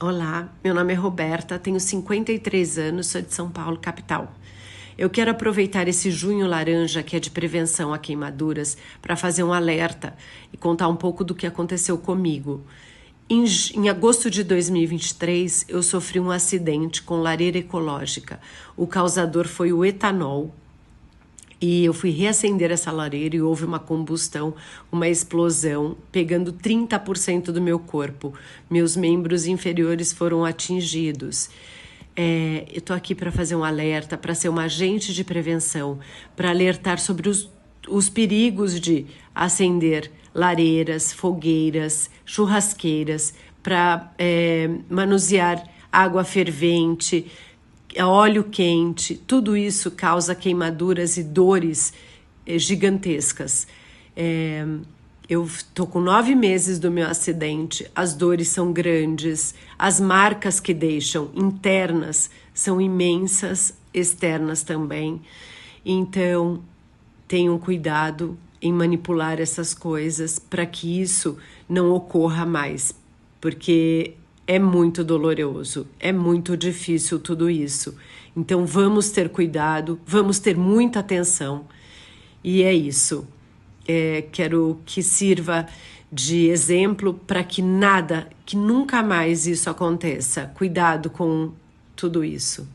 Olá, meu nome é Roberta, tenho 53 anos, sou de São Paulo, capital. Eu quero aproveitar esse junho laranja, que é de prevenção a queimaduras, para fazer um alerta e contar um pouco do que aconteceu comigo. Em agosto de 2023, eu sofri um acidente com lareira ecológica. O causador foi o etanol. E eu fui reacender essa lareira e houve uma combustão, uma explosão, pegando 30% do meu corpo. Meus membros inferiores foram atingidos. Eu estou aqui para fazer um alerta, para ser uma agente de prevenção, para alertar sobre os perigos de acender lareiras, fogueiras, churrasqueiras, para manusear água fervente, óleo quente, tudo isso causa queimaduras e dores gigantescas. Eu estou com 9 meses do meu acidente, as dores são grandes, as marcas que deixam internas são imensas, externas também. Então, tenham cuidado em manipular essas coisas para que isso não ocorra mais, porque é muito doloroso, é muito difícil tudo isso. Então vamos ter cuidado, vamos ter muita atenção. E é isso. Quero que sirva de exemplo para que nunca mais isso aconteça. Cuidado com tudo isso.